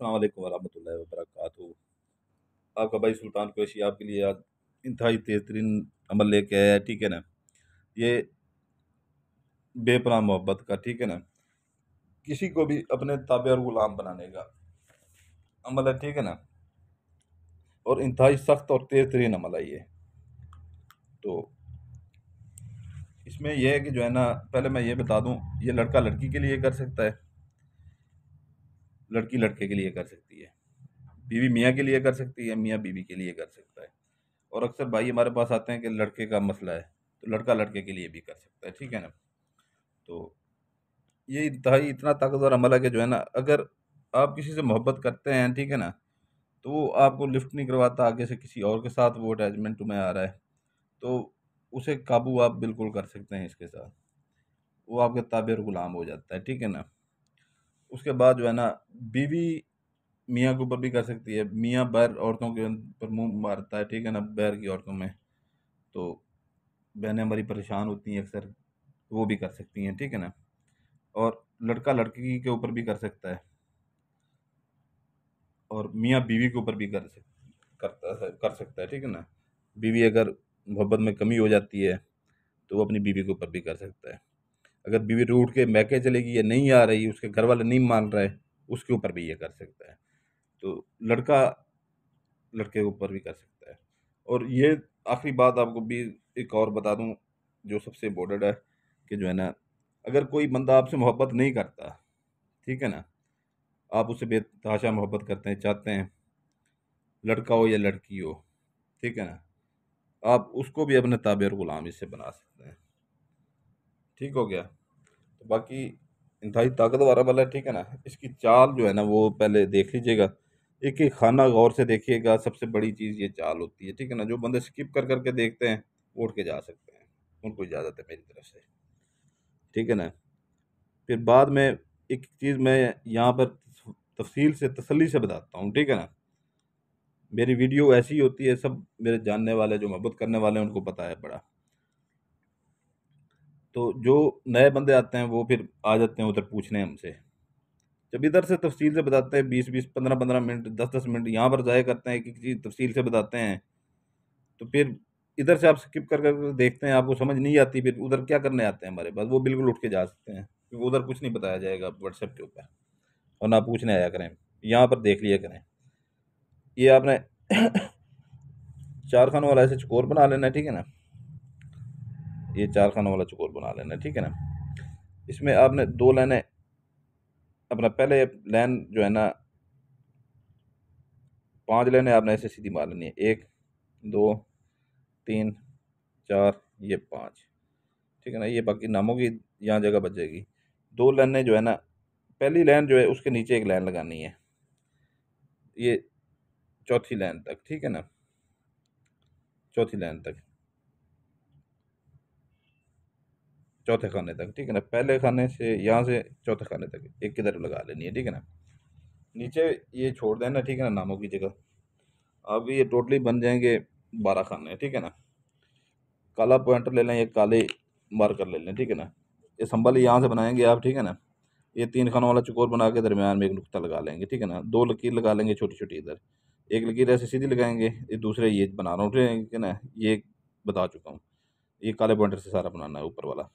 अस्सलाम वालेकुम वरहमतुल्लाहि वबरकातुहू। आपका भाई सुल्तान कुरैशी आपके लिए आज इंतहाई तेज़ तरीन अमल लेके आया है, ठीक है ना। ये बेपनाह मोहब्बत का, ठीक है ना, किसी को भी अपने ताबे और गुलाम बनाने का अमल है, ठीक है ना। और इंतहाई सख्त और तेज़ तरीन अमल है ये। तो इसमें यह है कि जो है ना, पहले मैं ये बता दूं, ये लड़का लड़की के लिए कर सकता है, लड़की लड़के के लिए कर सकती है, बीवी मियाँ के लिए कर सकती है, मियाँ बीवी के लिए कर सकता है। और अक्सर भाई हमारे पास आते हैं कि लड़के का मसला है, तो लड़का लड़के के लिए भी कर सकता है, ठीक है ना। तो ये इंतहाई इतना ताकतवर अमल है कि जो है ना, अगर आप किसी से मोहब्बत करते हैं, ठीक है ना, तो वो आपको लिफ्ट नहीं करवाता, आगे से किसी और के साथ वो अटैचमेंट में आ रहा है, तो उसे काबू आप बिल्कुल कर सकते हैं इसके साथ। वो आपके ताबे और गुलाम हो जाता है, ठीक है ना। उसके बाद जो है ना, बीवी मियाँ के ऊपर भी कर सकती है। मियाँ बैर औरतों के ऊपर मुंह मारता है, ठीक है ना, बैर की औरतों में। तो बहनें हमारी परेशान होती हैं अक्सर, वो भी कर सकती हैं, ठीक है ना। और लड़का लड़की के ऊपर भी कर सकता है, और मियाँ बीवी के ऊपर भी कर सकता है, ठीक है ना। बीवी अगर मोहब्बत में कमी हो जाती है तो वो अपनी बीवी के ऊपर भी कर सकता है। अगर बीवी रूठ के मैके चलेगी या नहीं आ रही, उसके घर वाले नहीं मान रहे, उसके ऊपर भी ये कर सकता है। तो लड़का लड़के के ऊपर भी कर सकता है। और ये आखिरी बात आपको भी एक और बता दूं, जो सबसे इम्पोर्टेंट है, कि जो है ना, अगर कोई बंदा आपसे मोहब्बत नहीं करता, ठीक है ना, आप उससे बेतहाशा मोहब्बत करते हैं, चाहते हैं, लड़का हो या लड़की हो, ठीक है ना, आप उसको भी अपने ताबे और गुलाम इससे बना सकते हैं। ठीक हो गया। तो बाकी इंतहाई ताकतवर अमल है, ठीक है ना। इसकी चाल जो है ना, वो पहले देख लीजिएगा, एक एक खाना गौर से देखिएगा। सबसे बड़ी चीज़ ये चाल होती है, ठीक है ना। जो बंदे स्किप कर करके देखते हैं वो उठ के जा सकते हैं, उनको इजाज़त है मेरी तरफ से, ठीक है ना। फिर बाद में एक चीज़ मैं यहाँ पर तफसील से तसल्ली से बताता हूँ, ठीक है ना। मेरी वीडियो ऐसी होती है, सब मेरे जानने वाले जो मोहब्बत करने वाले हैं उनको पता है बड़ा। तो जो नए बंदे आते हैं वो फिर आ जाते हैं उधर पूछने हमसे। जब इधर से तफसील से बताते हैं, 20-20, 15-15 मिनट, 10-10 मिनट यहाँ पर ज़ाया करते हैं, एक-एक चीज़ तफसील से बताते हैं, तो फिर इधर से आप स्किप कर कर देखते हैं, आपको समझ नहीं आती, फिर उधर क्या करने आते हैं हमारे पास, वो बिल्कुल उठ के जा सकते हैं, क्योंकि उधर कुछ नहीं बताया जाएगा व्हाट्सएप के ऊपर, और ना पूछने आया करें, यहाँ पर देख लिया करें। ये आपने चार खानों वाला ऐसे चकोर बना लेना है, ठीक है ना। ये चार खानों वाला चकोर बना लेना है, ठीक है ना। इसमें आपने दो लाइनें, अपना पहले लाइन जो है ना, पांच लाइनें आपने ऐसे सीधी मार लेनी है, एक, दो, तीन, चार, ये पाँच, ठीक है ना। ये बाकी नामों की यहाँ जगह बच जाएगी। दो लाइनें जो है ना, पहली लाइन जो है उसके नीचे एक लाइन लगानी है, ये चौथी लाइन तक, ठीक है ना, चौथी लाइन तक, चौथे खाने तक, ठीक है ना। पहले खाने से यहाँ से चौथे खाने तक एक किधर लगा लेनी है, ठीक है ना। नीचे ये छोड़ देना, ठीक है ना, नामों की जगह। अब ये टोटली बन जाएंगे 12 खाने, ठीक है ना। काला पॉइंटर ले लें, ये काले मार्कर ले लें, ठीक है ना। ये संबल यहाँ से बनाएंगे आप, ठीक है ना। ये तीन खानों वाला चौकोर बना के दरमियान में एक नुक्ता लगा लेंगे, ठीक है ना। दो लकीर लगा लेंगे छोटी छोटी इधर, एक लकीर ऐसे सीधी लगाएंगे, ये दूसरे ये बना रहा हूँ, ठीक है ना। ये बता चुका हूँ, ये काले पॉइंटर से सारा बनाना है ऊपर वाला।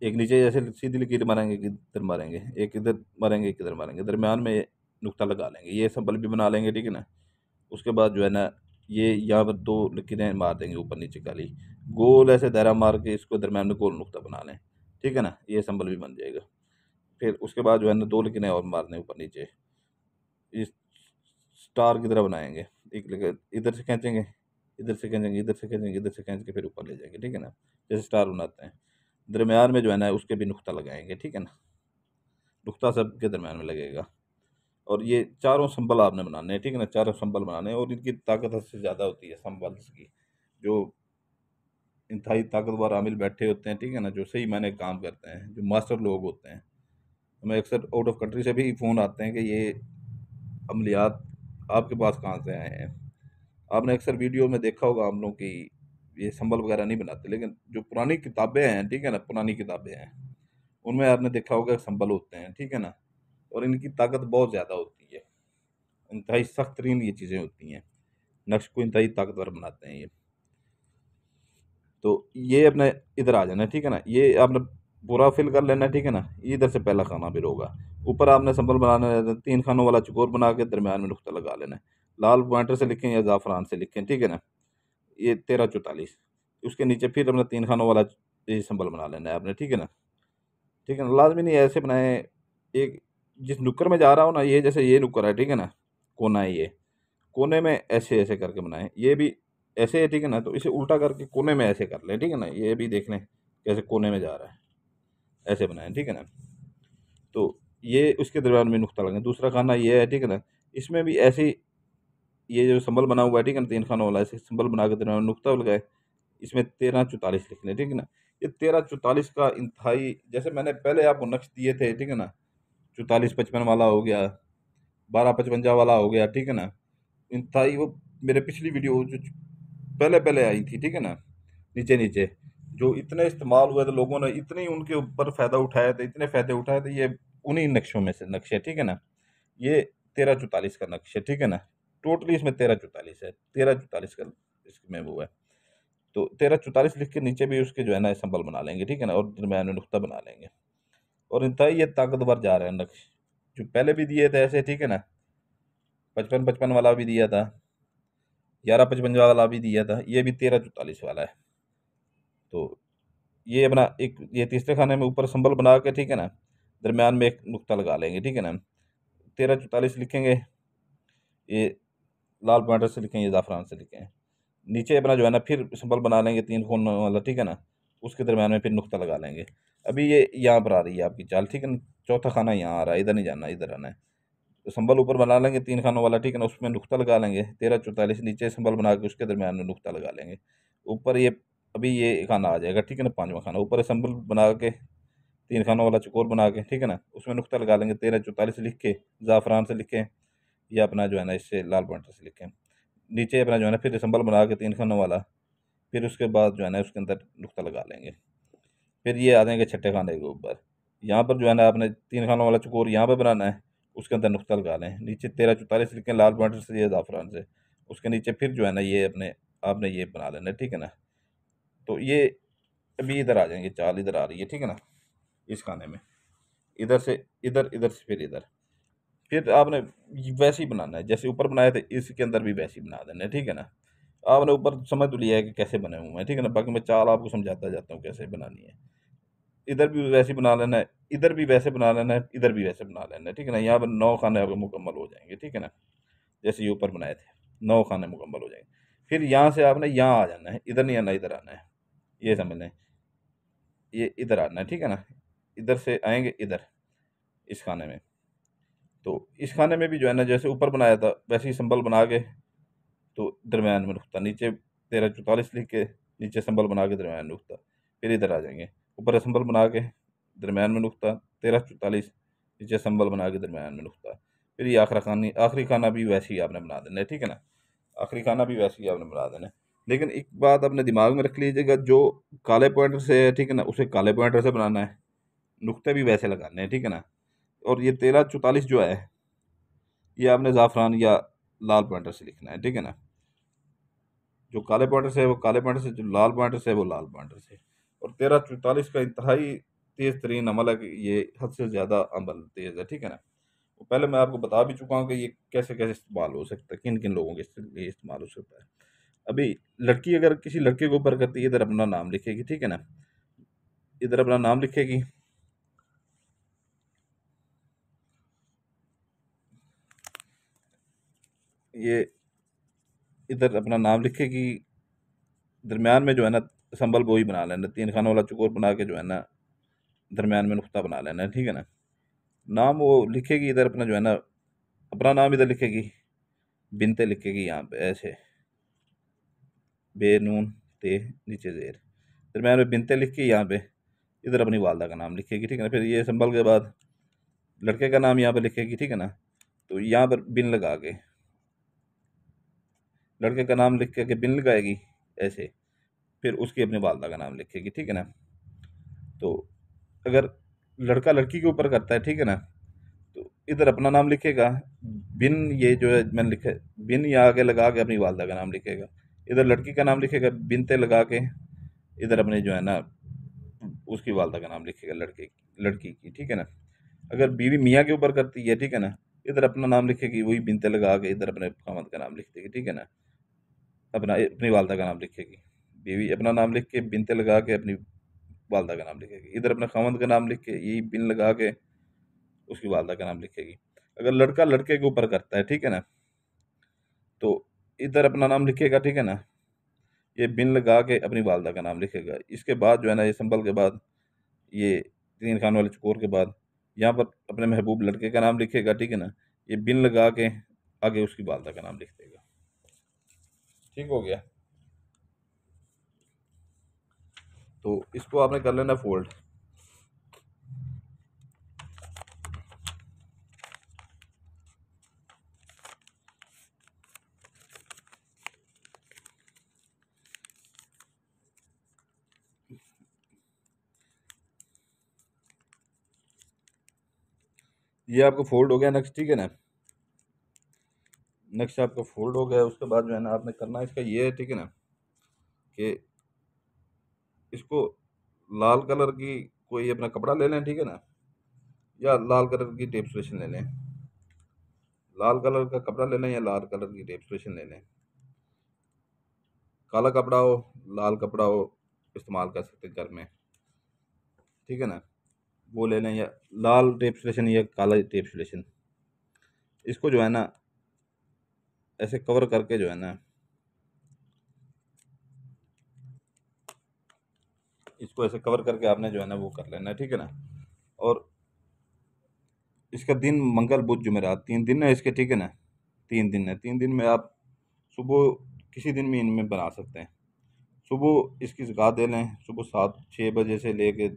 एक नीचे जैसे सीधी लकीर मारेंगे, इधर मारेंगे, एक इधर मारेंगे, एक इधर मारेंगे, दरमियान में नुक्ता लगा लेंगे, ये संबल भी बना लेंगे, ठीक है ना। उसके बाद जो है ना, ये यहाँ पर दो लकीरें मार देंगे ऊपर नीचे काली, गोल ऐसे दायरा मार के इसको दरमियान में गोल नुक्ता बना लें, ठीक है ना। ये संबल भी बन जाएगा। फिर उसके बाद जो है ना, दो लकीरें और मारने ऊपर नीचे, इस स्टार की तरह बनाएंगे। एक लकीर इधर से खींचेंगे, इधर से खींचेंगे, इधर से खींचेंगे, इधर से खींच के फिर ऊपर ले जाएंगे, ठीक है ना। जैसे स्टार बनाते हैं, दरमियान में जो है ना उसके भी नुक्ता लगाएंगे, ठीक है ना। नुक्ता सब के दरमियान में लगेगा। और ये चारों संबल आपने बनाने हैं, ठीक है ना। चारों संबल बनाने हैं, और इनकी ताकत हद से ज़्यादा होती है संबल की। जो इंतहाई ताकतवर आमिल बैठे होते हैं, ठीक है ना, जो सही मायने काम करते हैं, जो मास्टर लोग होते हैं, हमें अक्सर आउट ऑफ कंट्री से भी फ़ोन आते हैं कि ये अमलियात आपके पास कहाँ से आए हैं। आपने अक्सर वीडियो में देखा होगा हम लोग कि ये संबल वगैरह नहीं बनाते, लेकिन जो पुरानी किताबें हैं, ठीक है ना, पुरानी किताबें हैं, उनमें आपने देखा होगा संबल होते हैं, ठीक है ना। और इनकी ताकत बहुत ज़्यादा होती है। इंतहाई सख्त तरीन ये चीज़ें होती हैं, नक्श को इंतहाई ताकतवर बनाते हैं ये। तो ये अपने इधर आ जाना है, ठीक है ना। ये आपने पूरा फिल कर लेना है, ठीक है ना। ये इधर से पहला खाना फिर होगा। ऊपर आपने संभल बनाना है, 3 खानों वाला चौकोर बना के दरमियान में नुक्ता लगा लेना है। लाल पॉइंटर से लिखें या ज़ाफ़रान से लिखें, ठीक है ना। ये 1344, उसके नीचे फिर अपना 3 खानों वाला ये संभल बना लेना है आपने, ठीक है ना। ठीक है ना, लाज़मी नहीं ऐसे बनाएँ। एक जिस नुक्कर में जा रहा हो ना, ये जैसे ये नुक्कर है, ठीक है ना, कोना है ये, कोने में ऐसे-ऐसे करके बनाएँ। ये भी ऐसे है, ठीक है ना, तो इसे उल्टा करके कोने में ऐसे कर लें, ठीक है ना। ये भी देख लें कैसे कोने में जा रहा है, ऐसे बनाएँ, ठीक है ना। तो ये उसके दरमियान में नुक्ता लगाएँ। दूसरा खाना ये है, ठीक है ना, इसमें भी ऐसे ही ये जो संभल बना हुआ है, ठीक है ना, 3 खानों वाला, ऐसे संभल बना के दरमियान में नुक्ता लगाएँ। इसमें 1344 लिख लें, ठीक है ना। ये 1344 का इंतहाई, जैसे मैंने पहले आपको नक्श दिए थे, ठीक है ना, 44-55 वाला हो गया, 12-55 वाला हो गया, ठीक है ना। इंतहाई वो मेरे पिछली वीडियो जो पहले-पहले आई थी, ठीक है ना, नीचे-नीचे, जो इतने इस्तेमाल हुए थे, लोगों ने इतने उनके ऊपर फ़ायदा उठाए थे, इतने फ़ायदे उठाए थे, ये उन्हीं नक्शों में से नक्शे, ठीक है ना। ये 1344 का नक्श है, ठीक है ना। टोटली इसमें 1344 है, 1344 का इसमें वो है। तो 1344 लिख के नीचे भी उसके जो है ना सिंबल बना लेंगे, ठीक है ना, और दरमियान में नुक्ता बना लेंगे। और इंतहाई ये ताकतवर जा रहे हैं नक्श, जो पहले भी दिए थे ऐसे, ठीक है ना, 55-55 वाला भी दिया था, 11-55 वाला भी दिया था, ये भी 1344 वाला है। तो ये अपना एक ये तीसरे खाने में ऊपर संबल बना के, ठीक है ना, दरमियान में एक नुक्ता लगा लेंगे, ठीक है ना। 1344 लिखेंगे, ये लाल पॉइंटर से लिखें, ये ज़ाफ़रान से लिखें। नीचे अपना जो है ना फिर सिंबल बना लेंगे 3 कोनों वाला, ठीक है ना, उसके दरमियान में फिर नुक्ता लगा लेंगे। अभी ये यहाँ पर आ रही है आपकी चाल, ठीक है ना। चौथा खाना यहाँ आ रहा है, इधर नहीं जाना, इधर आना है। तो संबल ऊपर बना लेंगे 3 खानों वाला, ठीक है ना, उसमें नुक्ता लगा लेंगे 1344, नीचे संबल बना के उसके दरमियान में नुक्ता लगा लेंगे। ऊपर ये अभी ये खाना आ जाएगा, ठीक है ना, 5वां खाना। ऊपर संबल बना के 3 खानों वाला चौकोर बना के, ठीक है ना, उसमें नुक्ता लगा लेंगे 1344 लिख के, ज़ाफ़रान से लिखें या अपना जो है ना इससे लाल पॉइंटर से लिखें। नीचे अपना जो है ना फिर संबल बना के 3 खानों वाला, फिर उसके बाद जो है ना उसके अंदर नुक्ता लगा लेंगे। फिर ये आ जाएंगे छठे खाने के ऊपर। यहाँ पर जो है ना आपने 3 खानों वाला चौकोर यहाँ पे बनाना है, उसके अंदर नुक्ता लगा लें। नीचे 1344 लिखें लाल पॉइंटर से या ज़ाफ़रान से, उसके नीचे फिर जो है ना ये अपने आपने ये बना लेना है, ठीक है ना। तो ये अभी इधर आ जाएंगे, चाल इधर आ रही है, ठीक है ना, इस खाने में। इधर से इधर, इधर से फिर आपने वैसे ही बनाना है जैसे ऊपर बनाए थे, इसके अंदर भी वैसे ही बना देना है, ठीक है ना। आपने ऊपर समझ तो लिया है कि कैसे बने हुए हैं, ठीक है ना। बाकी मैं चाल आपको समझाता जाता हूँ कैसे बनानी है। इधर भी वैसे ही बना लेना है, इधर भी वैसे बना लेना है, इधर भी वैसे बना लेना है, ठीक है ना। यहाँ पर 9 खाने आपके मुकम्मल हो जाएंगे, ठीक है ना। जैसे ये ऊपर बनाए थे 9 खाने मुकम्मल हो जाएंगे। फिर यहाँ से आपने यहाँ आ जाना है, इधर नहीं आना, इधर आना है। ये समझ लें, ये इधर आना है, ठीक है ना। इधर से आएंगे इधर, इस खाने में। तो इस खाने में भी जो है ना जैसे ऊपर बनाया था वैसे ही संबल बना के, तो दरमियान में नुकता, नीचे 1344 लिख के, नीचे संबल बना के दरमियान में नुकता। फिर इधर आ जाएंगे, ऊपर संबल बना के दरमियान में नुकता, 1344, नीचे संबल बना के दरमियान में नुकता। फिर ये आखिरी खाना भी वैसे ही आपने बना देना है, ठीक है ना। आखिरी खाना भी वैसे ही आपने बना देना है। लेकिन एक बात अपने दिमाग में रख लीजिएगा, जो काले पॉइंटर से है, ठीक है ना, उसे काले पॉइंटर से बनाना है, नुकते भी वैसे लगाने हैं, ठीक है ना। और ये 1344 जो है, ये आपने ज़ाफ़रान या लाल पॉइंटर से लिखना है, ठीक है ना। जो काले पॉइंटर से है वो काले पॉइंटर से, जो लाल पॉइंटर से है वो लाल पॉइंटर से। और 1344 का इंतहाई तेज़ तरीन अमल है कि ये हद से ज़्यादा अमल तेज़ है, ठीक है ना। वो पहले मैं आपको बता भी चुका हूँ कि ये कैसे कैसे इस्तेमाल हो सकता है, किन किन लोगों के लिए इस्तेमाल हो सकता है। अभी लड़की अगर किसी लड़के के ऊपर करती है, इधर अपना नाम लिखेगी, ठीक है ना, इधर अपना नाम लिखेगी, ये इधर अपना नाम लिखेगी, दरमियान में जो है ना संबल वही बना लेना, 3 खानों वाला चौकोर बना के जो है ना दरमियान में नुक्ता बना लेना है, ठीक है ना। नाम वो लिखेगी इधर अपना जो है ना, अपना नाम इधर लिखेगी, बिनते लिखेगी यहाँ पे ऐसे, बे नून ते, नीचे जेर, दरमियान में बिनते लिख के यहाँ पे इधर अपनी वालदा का नाम लिखेगी, ठीक है ना। फिर ये संबल के बाद लड़के का नाम यहाँ पे लिखेगी, ठीक है ना। तो यहाँ पर बिन लगा के लड़के का नाम लिख के बिन लगाएगी ऐसे, फिर उसकी अपनी वालदा का नाम लिखेगी, ठीक है ना। तो अगर लड़का लड़की के ऊपर करता है, ठीक है ना, तो इधर अपना नाम लिखेगा, बिन ये जो है मैंने लिखा है, बिन या आगे लगा के अपनी वालदा का नाम लिखेगा। इधर लड़की का नाम लिखेगा बिनते लगा के, इधर अपने जो है ना उसकी वालदा का नाम लिखेगा, लड़के लड़की की, ठीक है ना। अगर बीवी मियाँ के ऊपर करती है, ठीक है ना, इधर अपना नाम लिखेगी, वही बिनते लगा के इधर अपने खामद का नाम लिख देगी, ठीक है ना। अपना अपनी वालदा का नाम लिखेगी, बीवी अपना नाम लिख के बिनते लगा के अपनी वालदा का नाम लिखेगी, इधर अपने खामद का नाम लिख के यही बिन लगा के उसकी वालदा का नाम लिखेगी। अगर लड़का लड़के के ऊपर करता है, ठीक है ना, तो इधर अपना नाम लिखेगा, ठीक है ना, ये बिन लगा के अपनी वालदा का नाम लिखेगा। इसके बाद जो है ना, ये संभल के बाद, ये तीन खान वाले चकोर के बाद यहाँ पर अपने महबूब लड़के का नाम लिखेगा, ठीक है ना, ये बिन लगा के आगे उसकी वालदा का नाम लिख देगा। ठीक हो गया। तो इसको आपने कर लेना फोल्ड। ये आपका फोल्ड हो गया नेक्स्ट, ठीक है ना। नेक्स्ट आपका फोल्ड हो गया, उसके बाद जो है ना आपने करना इसका ये है, ठीक है ना, कि इसको लाल कलर की कोई अपना कपड़ा ले लें, ठीक है ना, या लाल कलर की टेप स्टेशन ले लें। लाल कलर का कपड़ा ले लें या लाल कलर की टेप स्टेशन ले लें। काला कपड़ा हो, लाल कपड़ा हो, इस्तेमाल कर सकते हैं घर में, ठीक है ना, वो ले लें, या लाल टेप स्टेशन या काला टेप स्टेशन। इसको जो है ना ऐसे कवर करके जो है ना, इसको ऐसे कवर करके आपने जो है ना वो कर लेना है, ठीक है ना। और इसका दिन मंगल बुध जुमेरात 3 दिन है इसके, ठीक है ना। 3 दिन है, 3 दिन में आप सुबह किसी दिन भी इनमें बना सकते हैं। सुबह इसकी ज़कात दे लें, सुबह 7-6 बजे से लेके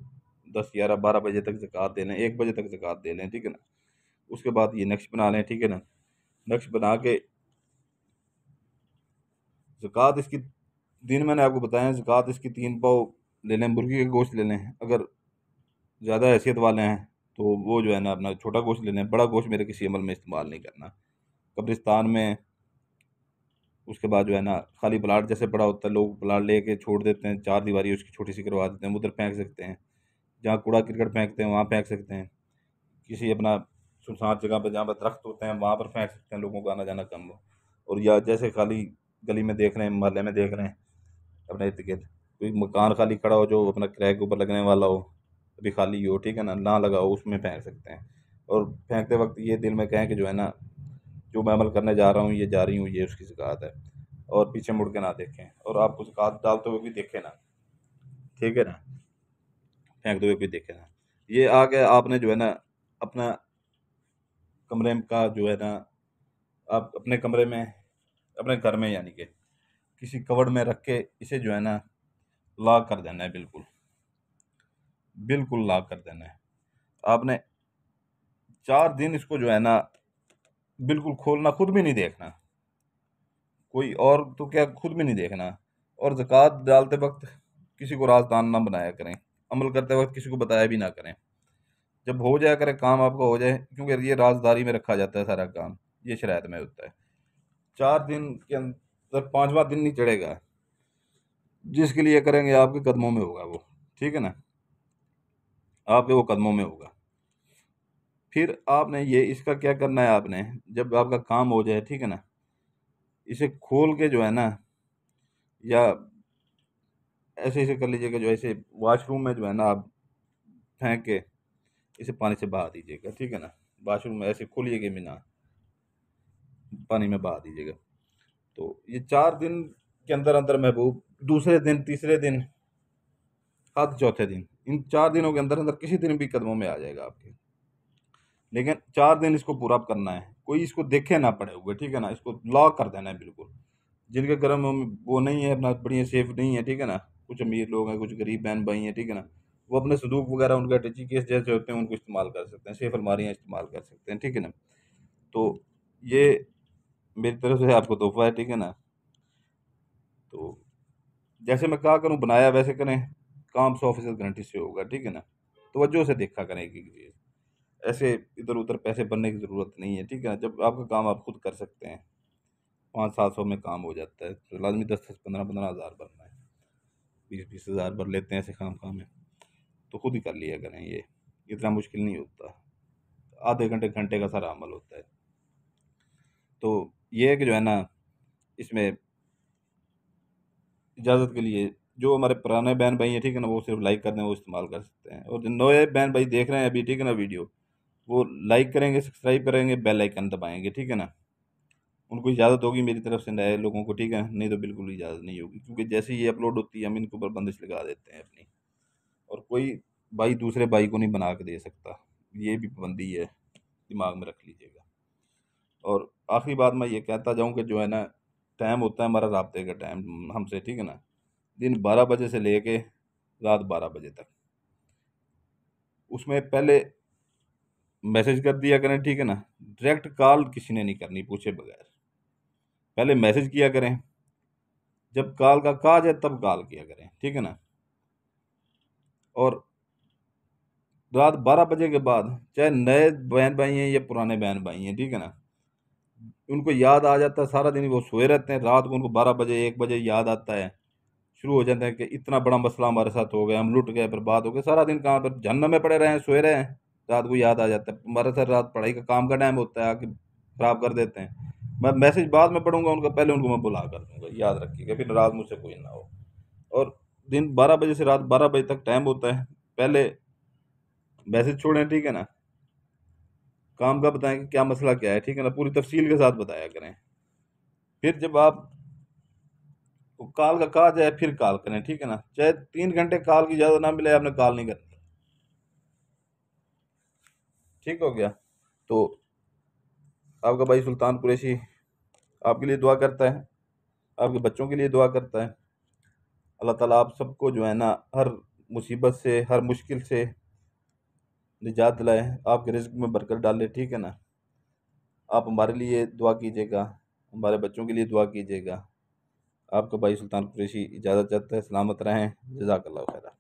10-11-12 बजे तक ज़कात दे लें, 1 बजे तक ज़कात दे लें, ठीक है ना। उसके बाद ये नक्श बना लें, ठीक है ना। नक्श बना के ज़कात इसकी, दिन मैंने आपको बताया, ज़कात इसकी 3 पाव ले लें, मुर्गी का गोश्त ले लें। अगर ज़्यादा हैसियत वाले हैं तो वो जो है ना अपना छोटा गोश्त ले लें, बड़ा गोश्त मेरे किसी अमल में इस्तेमाल नहीं करना। कब्रिस्तान में उसके बाद जो है ना खाली प्लाट जैसे पड़ा होता है, लोग प्लाट लेके छोड़ देते हैं, चार दीवारी उसकी छोटी सी करवा देते हैं, उधर फेंक सकते हैं। जहाँ कूड़ा करकट फेंकते हैं वहाँ फेंक सकते हैं। किसी अपना सुनसान जगह पर जहाँ पर दरख्त होते हैं वहाँ पर फेंक सकते हैं, लोगों का आना जाना कम हो। और या जैसे खाली गली में देख रहे हैं, मोहल्ले में देख रहे हैं, अपने इर्द गिर्द कोई मकान खाली खड़ा हो जो अपना किराए के ऊपर लगने वाला हो, अभी खाली हो, ठीक है ना लगा हो, उसमें फेंक सकते हैं। और फेंकते वक्त ये दिल में कहें कि जो है ना, जो मैं अमल करने जा रहा हूँ, ये जा रही हूँ, ये उसकी ज़कात है। और पीछे मुड़ के ना देखें, और आपको ज़कात डालते हुए भी देखें ना, ठीक है ना, फेंकते हुए भी देखें ना। ये आ गया, आपने जो है ना अपना कमरे का जो है ना, आप अपने कमरे में, अपने घर में यानी कि किसी कवर्ड में रख के इसे जो है ना लॉक कर देना है, बिल्कुल बिल्कुल लॉक कर देना है आपने। 4 दिन इसको जो है ना बिल्कुल खोलना, खुद भी नहीं देखना, कोई और तो क्या, खुद भी नहीं देखना। और ज़कात डालते वक्त किसी को राजदान ना बनाया करें, अमल करते वक्त किसी को बताया भी ना करें। जब हो जाया करे काम आपका हो जाए, क्योंकि ये राजदारी में रखा जाता है सारा काम, ये शरायत में होता है। 4 दिन के अंदर 5वां दिन नहीं चढ़ेगा, जिसके लिए करेंगे आपके कदमों में होगा वो, ठीक है ना, आपके वो कदमों में होगा। फिर आपने ये इसका क्या करना है, आपने जब आपका काम हो जाए, ठीक है ना, इसे खोल के जो है ना, या ऐसे ऐसे कर लीजिएगा, जो ऐसे वॉशरूम में जो है ना आप फेंक के इसे पानी से बहा दीजिएगा, ठीक है ना। वॉशरूम में ऐसे खोलिएगा बिना, पानी में बहा दीजिएगा। तो ये 4 दिन के अंदर अंदर महबूब दूसरे दिन, तीसरे दिन, हद चौथे दिन, इन 4 दिनों के अंदर अंदर किसी दिन भी कदमों में आ जाएगा आपके। लेकिन 4 दिन इसको पूरा करना है, कोई इसको देखे ना पड़े हुए, ठीक है ना। इसको लॉक कर देना है बिल्कुल। जिनके घर में वो नहीं है, अपना बढ़िया सेफ नहीं है, ठीक है ना, कुछ अमीर लोग हैं, कुछ गरीब बहन भाई हैं, ठीक है ना, वो अपने संदूक वगैरह उनका टची केस जैसे होते हैं उनको इस्तेमाल कर सकते हैं, सेफ अलमारियाँ इस्तेमाल कर सकते हैं, ठीक है ना। तो ये मेरी तरफ से आपको तोहफा है, ठीक है ना। तो जैसे मैं कहा करूँ बनाया वैसे करें, काम 100% गारंटी से होगा, ठीक है ना। तवज्जो से देखा करें एक एक चीज़, ऐसे इधर उधर पैसे भरने की ज़रूरत नहीं है, ठीक है ना। जब आपका काम आप खुद कर सकते हैं, 500-700 में काम हो जाता है, तो लाजमी 10-10 15-15 हज़ार भरना है, 20-20 हज़ार भर लेते हैं ऐसे खाम में, तो खुद ही कर लिया करें। ये इतना मुश्किल नहीं होता, आधे घंटे घंटे का सारा अमल होता है। तो ये है कि जो है ना, इसमें इजाज़त के लिए जो हमारे पुराने बहन भाई हैं, ठीक है ना, वो सिर्फ लाइक कर दें, वो इस्तेमाल कर सकते हैं। और जो नए बहन भाई देख रहे हैं अभी, ठीक है ना, वीडियो, वो लाइक करेंगे, सब्सक्राइब करेंगे, बेल आइकन दबाएंगे, ठीक है ना। उनको इजाज़त होगी मेरी तरफ से नए लोगों को, ठीक है, नहीं तो बिल्कुल इजाज़त नहीं होगी, क्योंकि जैसे ही ये अपलोड होती है हम इनके ऊपर बंदिश लगा देते हैं अपनी। और कोई भाई दूसरे भाई को नहीं बना के दे सकता, ये भी पाबंदी है, दिमाग में रख लीजिएगा। और आखिरी बात मैं ये कहता जाऊँ कि जो है ना, टाइम होता है हमारा राब्ते का टाइम हमसे, ठीक है ना, दिन 12 बजे से लेके रात 12 बजे तक, उसमें पहले मैसेज कर दिया करें, ठीक है ना। डायरेक्ट कॉल किसी ने नहीं करनी पूछे बगैर, पहले मैसेज किया करें, जब कॉल का कहा जाए तब कॉल किया करें, ठीक है ना। और रात 12 बजे के बाद, चाहे नए बहन भाई हैं या पुराने बहन भाई हैं, ठीक है ना, उनको याद आ जाता है, सारा दिन वो सोए रहते हैं, रात को उनको 12 बजे 1 बजे याद आता है, शुरू हो जाता है कि इतना बड़ा मसला हमारे साथ हो गया, हम लुट गए, बर्बाद हो गए। सारा दिन कहाँ पर जहन्नम में पड़े रहे हैं, सोए रहे हैं, रात को याद आ जाता है। हमारे साथ रात पढ़ाई का काम का टाइम होता है, आके खराब कर देते हैं। मैं मैसेज बाद में पढ़ूंगा उनका, पहले उनको मैं बुला कर दूंगा, याद रखिएगा, फिर रात मुझसे कोई ना हो। और दिन 12 बजे से रात 12 बजे तक टाइम होता है, पहले मैसेज छोड़ें, ठीक है ना, काम का बताएं कि क्या मसला क्या है, ठीक है ना, पूरी तफसील के साथ बताया करें। फिर जब आप कॉल का कहा जाए फिर कॉल करें, ठीक है ना, चाहे 3 घंटे कॉल की इजाज़त ना मिले, आपने कॉल नहीं करनी, ठीक हो गया। तो आपका भाई सुल्तान कुरैशी आपके लिए दुआ करता है, आपके बच्चों के लिए दुआ करता है। अल्लाह ताला आप सबको जो है ना, हर मुसीबत से, हर मुश्किल से निजात दिलाए, आपके रिज़्क़ में बरकत डाले, ठीक है ना। आप हमारे लिए दुआ कीजिएगा, हमारे बच्चों के लिए दुआ कीजिएगा। आपका भाई सुल्तान कुरैशी इजाज़त चाहता है, सलामत रहें, जज़ाकल्लाह खैर।